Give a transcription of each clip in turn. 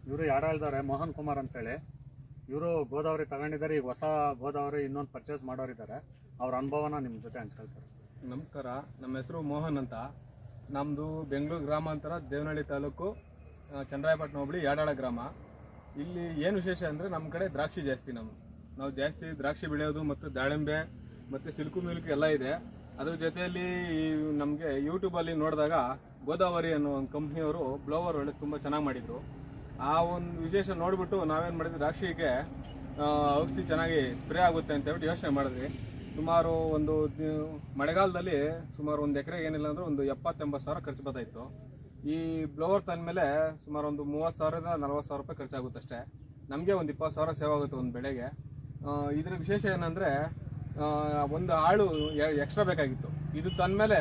ಇವರು ಯಾರು ಹೇಳ್ತಾರೆ ಮೋಹನ್ ಕುಮಾರ್ ಅಂತೇಳಿ. ಇವರು ಗೋದಾವರಿ ತಗೊಂಡಿದ್ದಾರೆ. ಈಗ ಹೊಸ ಗೋದಾವರಿ ಇನ್ನೊಂದು ಪರ್ಚೇಸ್ ಮಾಡೋರಿದ್ದಾರೆ. ಅವ್ರ ಅನುಭವನ ನಿಮ್ಮ ಜೊತೆ ಹಂಚ್ಕೊಳ್ತಾರೆ. ನಮಸ್ಕಾರ, ನಮ್ಮ ಹೆಸರು ಮೋಹನ್ ಅಂತ. ನಮ್ಮದು ಬೆಂಗಳೂರು ಗ್ರಾಮಾಂತರ ದೇವನಹಳ್ಳಿ ತಾಲೂಕು ಚನ್ನರಾಯಪಟ್ಟಣ ಹೋಬಳಿ ಯಾಡಾಳ ಗ್ರಾಮ. ಇಲ್ಲಿ ಏನು ವಿಶೇಷ ಅಂದರೆ ನಮ್ಮ ಕಡೆ ದ್ರಾಕ್ಷಿ ಜಾಸ್ತಿ. ನಾವು ಜಾಸ್ತಿ ದ್ರಾಕ್ಷಿ ಬೆಳೆಯೋದು ಮತ್ತು ದಾಳಿಂಬೆ ಮತ್ತು ಸಿಲ್ಕು ಮಿಲ್ಕು ಎಲ್ಲ ಇದೆ. ಅದ್ರ ಜೊತೆಯಲ್ಲಿ ನಮಗೆ ಯೂಟ್ಯೂಬಲ್ಲಿ ನೋಡಿದಾಗ ಗೋದಾವರಿ ಅನ್ನೋ ಒಂದು ಕಂಪ್ನಿಯವರು ಬ್ಲೋವರ್ ಒಳ್ಳೆ ತುಂಬ ಚೆನ್ನಾಗಿ ಮಾಡಿದರು. ಆ ಒಂದು ವಿಶೇಷ ನೋಡಿಬಿಟ್ಟು ನಾವೇನು ಮಾಡಿದ್ವಿ, ದ್ರಾಕ್ಷಿಗೆ ಔಷಧಿ ಚೆನ್ನಾಗಿ ಸ್ಪ್ರೇ ಆಗುತ್ತೆ ಅಂತ ಹೇಳ್ಬಿಟ್ಟು ಯೋಚನೆ ಮಾಡಿದ್ವಿ. ಸುಮಾರು ಒಂದು ಮಳೆಗಾಲದಲ್ಲಿ ಸುಮಾರು ಒಂದು ಎಕರೆಗೆ ಏನಿಲ್ಲ ಅಂದ್ರೆ ಒಂದು 70-80 ಸಾವಿರ ಖರ್ಚು ಬರ್ತಾಯಿತ್ತು. ಈ ಬ್ಲೋವರ್ ತಂದಮೇಲೆ ಸುಮಾರು ಒಂದು 30,000ರಿಂದ 40,000 ರೂಪಾಯಿ ಖರ್ಚಾಗುತ್ತೆ ಅಷ್ಟೇ. ನಮಗೆ ಒಂದು 20,000 ಸೇವ್ ಆಗುತ್ತೆ ಒಂದು ಬೆಳೆಗೆ. ಇದರ ವಿಶೇಷ ಏನಂದರೆ ಒಂದು ಆಳು ಎಕ್ಸ್ಟ್ರಾ ಬೇಕಾಗಿತ್ತು. ಇದು ತಂದಮೇಲೆ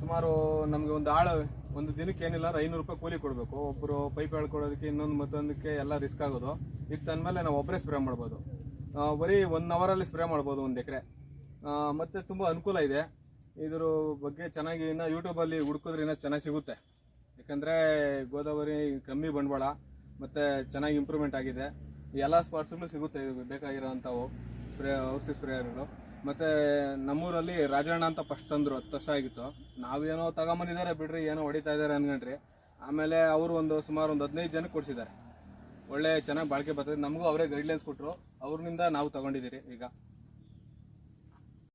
ಸುಮಾರು ನಮಗೆ ಒಂದು ಆಳು ಒಂದು ದಿನಕ್ಕೆ ಏನಿಲ್ಲ 500 ರೂಪಾಯಿ ಕೂಲಿ ಕೊಡಬೇಕು. ಒಬ್ಬರು ಪೈಪ್ ಹೇಳ್ಕೊಡೋದಕ್ಕೆ ಇನ್ನೊಂದು ಮತ್ತೊಂದಕ್ಕೆ ಎಲ್ಲ ರಿಸ್ಕ್ ಆಗೋದು. ಇದು ತಂದಮೇಲೆ ನಾವು ಒಬ್ಬರೇ ಸ್ಪ್ರೇ ಮಾಡ್ಬೋದು. ಬರೀ 1 ಅವರಲ್ಲಿ ಸ್ಪ್ರೇ ಮಾಡ್ಬೋದು ಒಂದು ಎಕರೆ. ಮತ್ತು ತುಂಬ ಅನುಕೂಲ ಇದೆ. ಇದ್ರ ಬಗ್ಗೆ ಚೆನ್ನಾಗಿ ಇನ್ನು ಯೂಟ್ಯೂಬಲ್ಲಿ ಹುಡುಕಿದ್ರೆ ಇನ್ನೂ ಚೆನ್ನಾಗಿ ಸಿಗುತ್ತೆ. ಯಾಕಂದರೆ ಗೋದಾವರಿ ಕಮ್ಮಿ ಬಂಡವಾಳ ಮತ್ತು ಚೆನ್ನಾಗಿ ಇಂಪ್ರೂವ್ಮೆಂಟ್ ಆಗಿದೆ. ಎಲ್ಲ ಸ್ಪಾಟ್ಸ್ಗಳು ಸಿಗುತ್ತೆ ಇದು ಬೇಕಾಗಿರೋಂಥವು ಔಷಧಿ ಸ್ಪ್ರೇಯರ್ಗಳು. ಮತ್ತು ನಮ್ಮೂರಲ್ಲಿ ರಾಜಣ್ಣ ಅಂತ ಫಸ್ಟ್ ತಂದರು, 10 ವರ್ಷ ಆಗಿತ್ತು. ನಾವೇನೋ ತಗೊಂಬಂದಿದ್ದಾರೆ ಬಿಡ್ರಿ, ಏನೋ ಹೊಡಿತಾ ಇದ್ದಾರೆ ಅನ್ಕೊಂಡ್ರಿ. ಆಮೇಲೆ ಅವರು ಸುಮಾರು ಒಂದು 15 ಜನಕ್ಕೆ ಕೊಡಿಸಿದ್ದಾರೆ. ಒಳ್ಳೆ ಚೆನ್ನಾಗಿ ಬಾಳಿಕೆ ಬರ್ತದೆ. ನಮಗೂ ಅವರೇ ಗೈಡ್ಲೈನ್ಸ್ ಕೊಟ್ಟರು. ಅವ್ರನಿಂದ ನಾವು ತಗೊಂಡಿದ್ದೀರಿ ಈಗ.